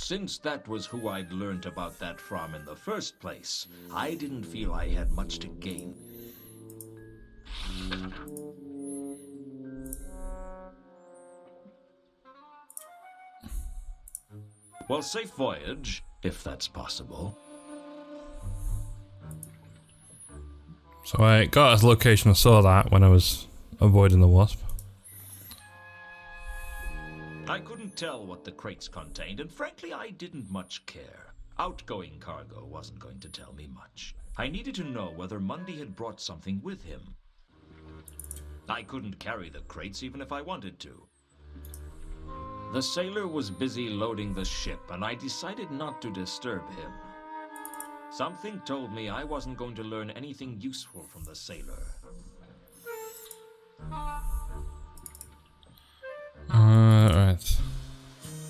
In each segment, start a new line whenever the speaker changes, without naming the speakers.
since that was who I'd learned about that from in the first place, I didn't feel I had much to gain. Well, safe voyage, if that's possible.
So I got his location, I saw that when I was avoiding the wasp.
I couldn't tell what the crates contained, and frankly, I didn't much care. Outgoing cargo wasn't going to tell me much. I needed to know whether Mundy had brought something with him. I couldn't carry the crates even if I wanted to. The sailor was busy loading the ship, and I decided not to disturb him. Something told me I wasn't going to learn anything useful from the sailor.
Right.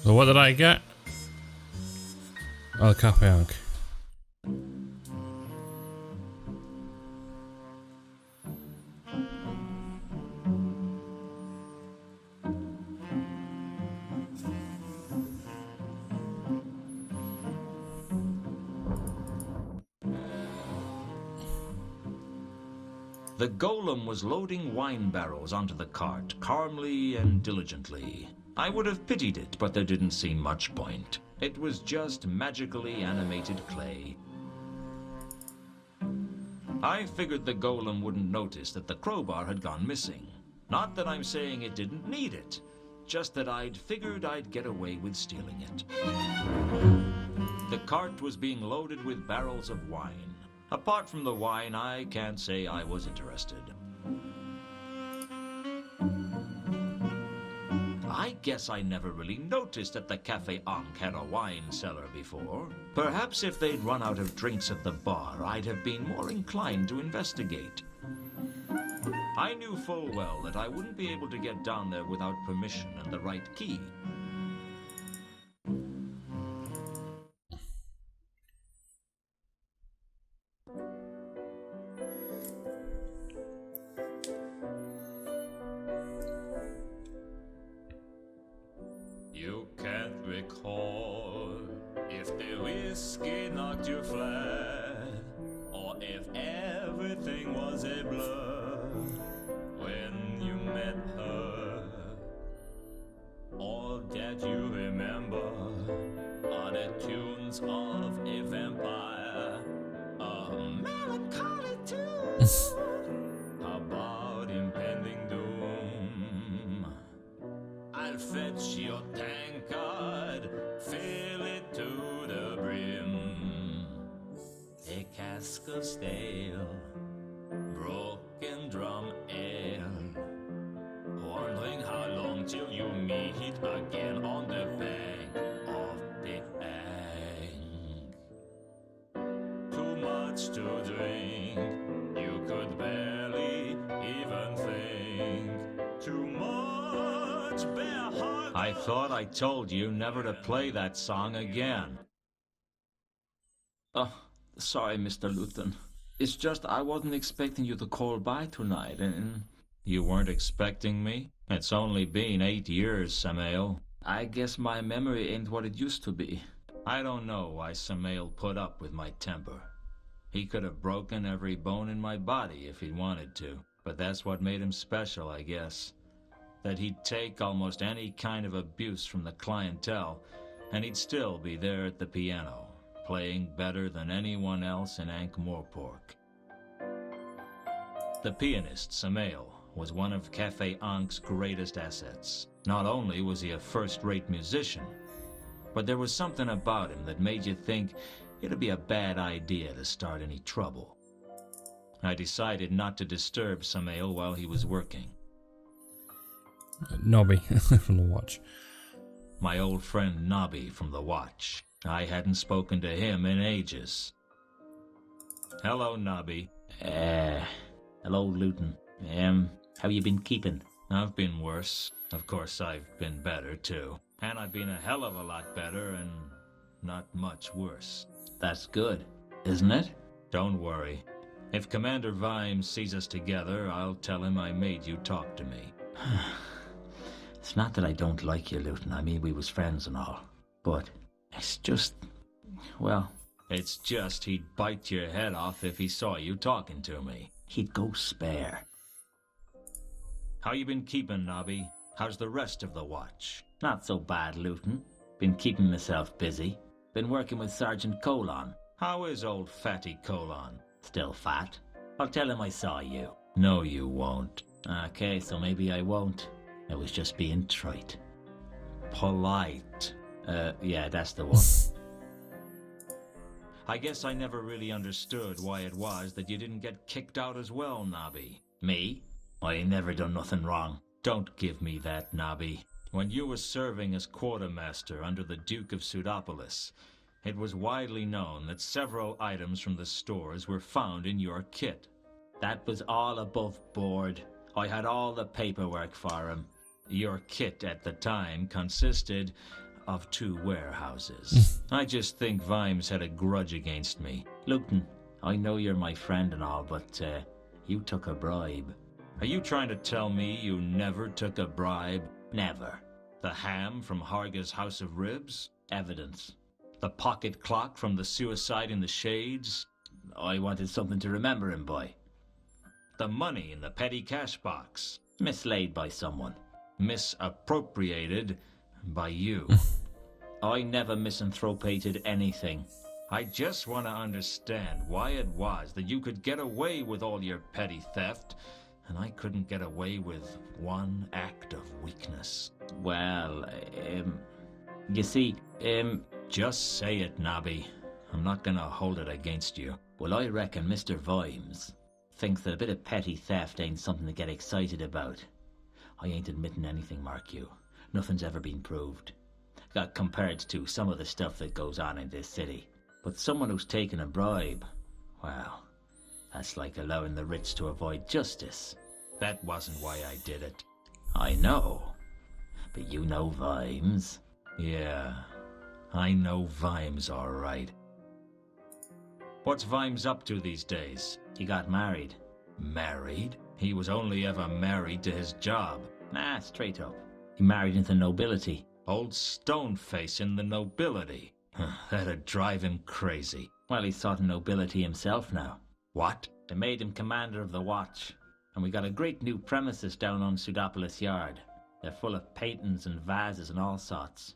So what did I get? Oh, the Cafe Ankh.
The golem was loading wine barrels onto the cart, calmly and diligently. I would have pitied it, but there didn't seem much point. It was just magically animated clay. I figured the golem wouldn't notice that the crowbar had gone missing. Not that I'm saying it didn't need it, just that I'd figured I'd get away with stealing it. The cart was being loaded with barrels of wine. Apart from the wine, I can't say I was interested. I guess I never really noticed that the Cafe Ankh had a wine cellar before. Perhaps if they'd run out of drinks at the bar, I'd have been more inclined to investigate. I knew full well that I wouldn't be able to get down there without permission and the right key.
You can't recall if the whiskey knocked you flat, or if everything was a blur when you met her. All that you remember are the tunes of a vampire, a melancholy tune about impending doom. I'll fetch your tankard, fill it to the brim. A cask of stale, broken drum ale. Wondering how long till you meet again on the bank of the Ankh. Too much to drink, you could barely even think. Too much bare heart.
I thought I told you never to play that song again. Oh, sorry, Mr. Luton. It's just I wasn't expecting you to call by tonight, and... You weren't expecting me? It's only been 8 years, Samael. I guess my memory ain't what it used to be. I don't know why Samael put up with my temper. He could have broken every bone in my body if he'd wanted to, but that's what made him special, I guess. That he'd take almost any kind of abuse from the clientele, and he'd still be there at the piano, playing better than anyone else in Ankh-Morpork. The pianist, Samael, was one of Cafe Ankh's greatest assets. Not only was he a first-rate musician, but there was something about him that made you think it'd be a bad idea to start any trouble. I decided not to disturb Samael while he was working.
Nobby from the watch.
My old friend Nobby from the watch. I hadn't spoken to him in ages. Hello, Nobby.
Hello, Luton. How you been keeping?
I've been worse. Of course, I've been better, too. And I've been a hell of a lot better and not much worse.
That's good, isn't it?
Don't worry. If Commander Vimes sees us together, I'll tell him I made you talk to me.
It's not that I don't like you, Luton. I mean, we was friends and all. But It's just... well,
It's just he'd bite your head off if he saw you talking to me.
he'd go spare.
How you been keeping, Nobby? How's the rest of the watch?
Not so bad, Luton. Been keeping myself busy. Been working with Sergeant Colon.
How is old Fatty Colon?
Still fat. I'll tell him I saw you.
No, you won't.
Okay, so maybe I won't. I was just being trite.
Polite.
Yeah, that's the one.
I guess I never really understood why it was that you didn't get kicked out as well, Nobby.
Me? I ain't never done nothing wrong.
Don't give me that, Nobby. When you were serving as quartermaster under the Duke of Pseudopolis, it was widely known that several items from the stores were found in your kit.
That was all above board. I had all the paperwork for him.
Your kit at the time consisted of 2 warehouses. I just think Vimes had a grudge against me.
Luton, I know you're my friend and all, but you took a bribe.
Are you trying to tell me you never took a bribe?
Never.
The ham from Harga's House of Ribs?
Evidence.
The pocket clock from the Suicide in the Shades?
I wanted something to remember him by.
The money in the petty cash box?
Mislaid by someone.
Misappropriated by you.
I never misanthropated anything.
I just want to understand why it was that you could get away with all your petty theft, and I couldn't get away with one act of weakness.
Well, you see,
Just say it, Nobby. I'm not gonna hold it against you.
well, I reckon Mr. Vimes thinks that a bit of petty theft ain't something to get excited about. I ain't admitting anything, mark you. Nothing's ever been proved. Compared to some of the stuff that goes on in this city. But someone who's taken a bribe, well, that's like allowing the rich to avoid justice.
That wasn't why I did it.
I know. But you know Vimes.
Yeah, I know Vimes all right. What's Vimes up to these days?
He got married.
Married? He was only ever married to his job.
Nah, straight up. He married into nobility.
Old Stoneface in the nobility. That'd drive him crazy.
Well, he's sort of nobility himself now.
What?
They made him commander of the watch. And we got a great new premises down on Pseudopolis Yard. They're full of paintings and vases and all sorts.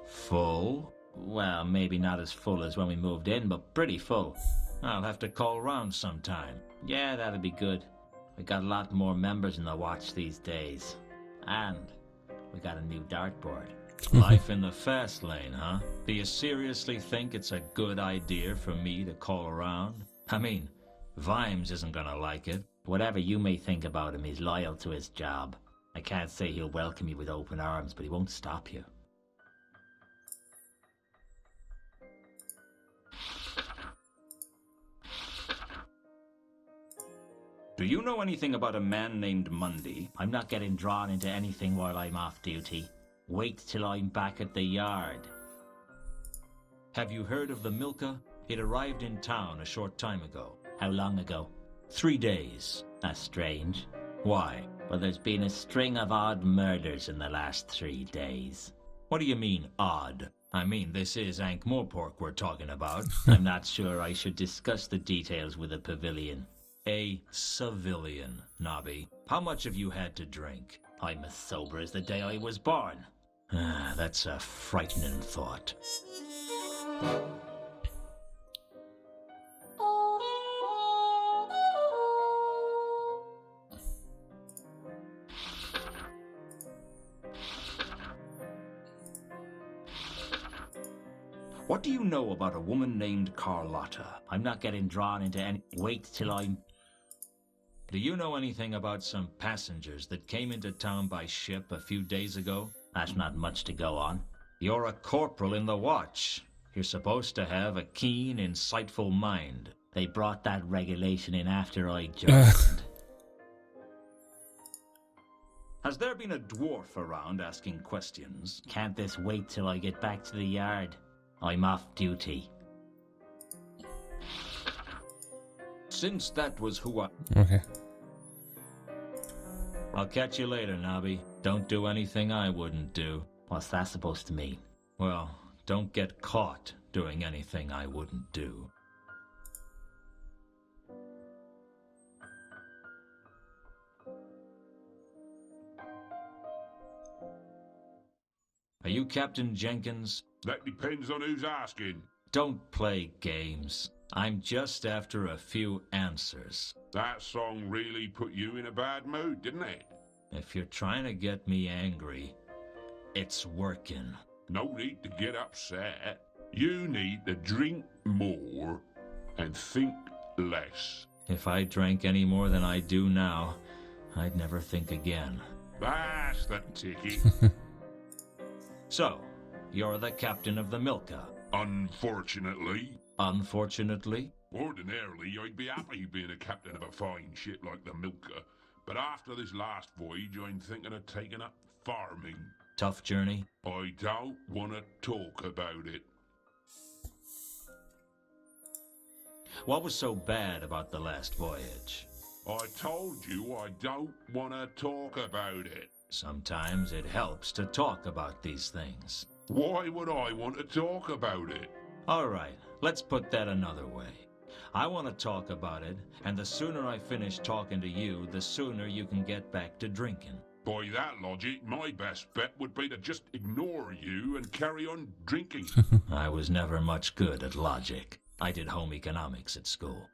Full?
Well, maybe not as full as when we moved in, but pretty full.
I'll have to call round sometime.
Yeah, that'd be good. We got a lot more members in the watch these days. And we got a new dartboard.
Life in the fast lane, huh? Do you seriously think it's a good idea for me to call around? I mean, Vimes isn't gonna like it.
Whatever you may think about him, he's loyal to his job. I can't say he'll welcome you with open arms, but he won't stop you.
Do you know anything about a man named Mundy?
I'm not getting drawn into anything while I'm off duty. Wait till I'm back at the yard.
Have you heard of the Milka? It arrived in town a short time ago.
How long ago?
3 days.
That's strange.
Why?
Well, there's been a string of odd murders in the last 3 days.
What do you mean, odd? I mean, this is Ankh Moorpork we're talking about.
I'm not sure I should discuss the details with a pavilion.
A civilian, Nobby. How much have you had to drink?
I'm as sober as the day I was born.
That's a frightening thought. What do you know about a woman named Carlotta?
I'm not getting drawn into any... Wait till I'm...
Do you know anything about some passengers that came into town by ship a few days ago?
That's not much to go on.
You're a corporal in the watch. You're supposed to have a keen, insightful mind.
They brought that regulation in after I joined.
Has there been a dwarf around asking questions?
Can't this wait till I get back to the yard? I'm off duty.
Since that was who I...
Okay.
I'll catch you later, Nobby. Don't do anything I wouldn't do.
What's that supposed to mean?
Well, don't get caught doing anything I wouldn't do. Are you Captain Jenkins?
That depends on who's asking.
Don't play games. I'm just after a few answers.
That song really put you in a bad mood, didn't it?
If you're trying to get me angry, it's working.
No need to get upset. You need to drink more and think less.
If I drank any more than I do now, I'd never think again.
That's the ticket.
So, you're the captain of the Milka.
Unfortunately.
Unfortunately?
Ordinarily, I'd be happy being a captain of a fine ship like the Milka. But after this last voyage, I'm thinking of taking up farming.
Tough journey?
I don't want to talk about it.
What was so bad about the last voyage?
I told you I don't want to talk about it.
Sometimes it helps to talk about these things.
Why would I want to talk about it?
All right, let's put that another way. I want to talk about it, and the sooner I finish talking to you, the sooner you can get back to drinking.
By that logic, my best bet would be to just ignore you and carry on drinking.
I was never much good at logic. I did home economics at school.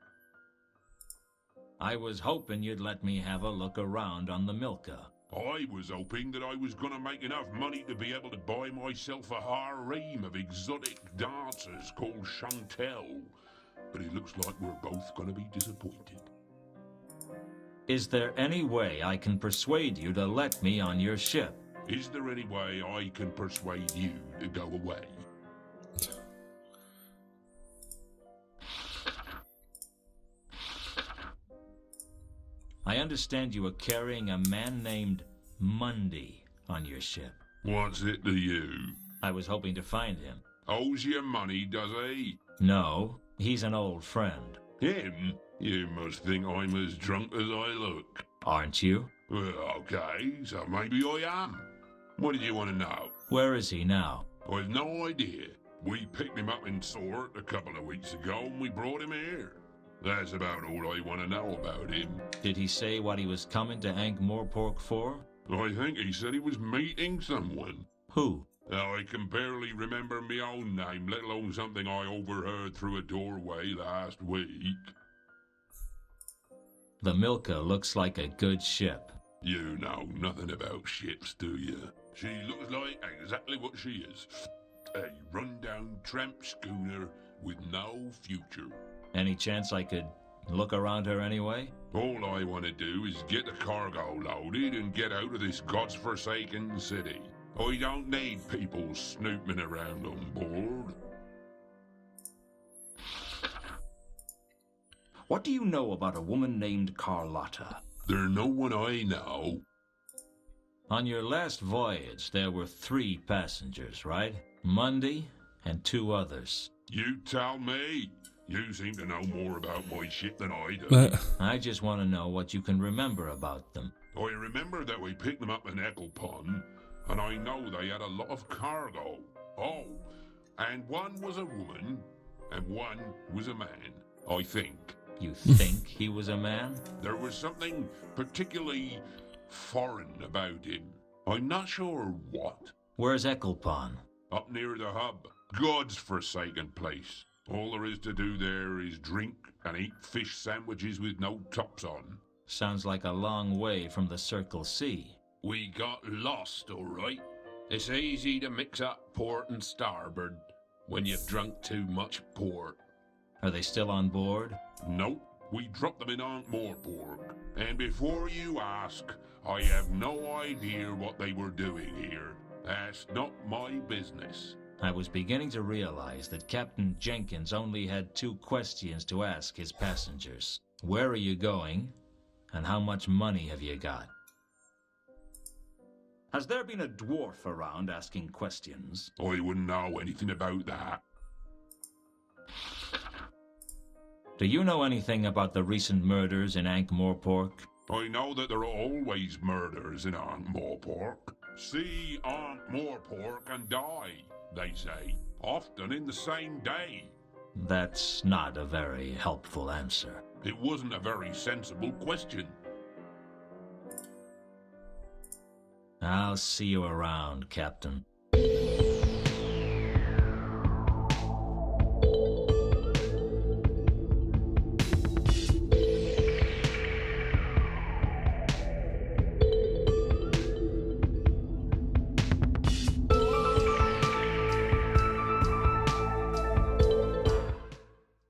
I was hoping you'd let me have a look around on the Milka.
I was hoping that I was going to make enough money to be able to buy myself a harem of exotic dancers called Chantel. But it looks like we're both going to be disappointed.
Is there any way I can persuade you to let me on your ship?
Is there any way I can persuade you to go away?
I understand you are carrying a man named Mundy on your ship.
What's it to you?
I was hoping to find him.
Owes you money, does he?
No, he's an old friend.
Him? You must think I'm as drunk as I look.
Aren't you?
Well, okay, so maybe I am. What did you want to know?
Where is he now?
I've no idea. We picked him up in Sort a couple of weeks ago and we brought him here. That's about all I want to know about him.
Did he say what he was coming to Ankh for?
I think he said he was meeting someone.
Who?
Now, I can barely remember my own name, let alone something I overheard through a doorway last week.
The Milka looks like a good ship.
You know nothing about ships, do you? She looks like exactly what she is. A run-down tramp schooner with no future.
Any chance I could look around her anyway?
All I want to do is get the cargo loaded and get out of this god's-forsaken city. I don't need people snooping around on board.
What do you know about a woman named Carlotta?
There's no one I know.
On your last voyage, there were 3 passengers, right? Mundy and 2 others.
You tell me. You seem to know more about my ship than I do.
I just want to know what you can remember about them.
I remember that we picked them up in Ecclepon, and I know they had a lot of cargo. Oh, and one was a woman, and one was a man, I think.
You think he was a man?
There was something particularly foreign about him. I'm not sure what.
Where's Ecclepon?
Up near the hub. God's forsaken place. All there is to do there is drink and eat fish sandwiches with no tops on.
Sounds like a long way from the Circle C.
We got lost, all right. It's easy to mix up port and starboard when you've drunk too much port.
Are they still on board?
Nope. We dropped them in Ankh-Morpork. And before you ask, I have no idea what they were doing here. That's not my business.
I was beginning to realize that Captain Jenkins only had 2 questions to ask his passengers. Where are you going, and how much money have you got? Has there been a dwarf around asking questions?
I wouldn't know anything about that.
Do you know anything about the recent murders in Ankh-Morpork?
I know that there are always murders in Ankh-Morpork. See Ankh-Morpork and die, they say. often in the same day.
That's not a very helpful answer.
It wasn't a very sensible question.
I'll see you around, Captain.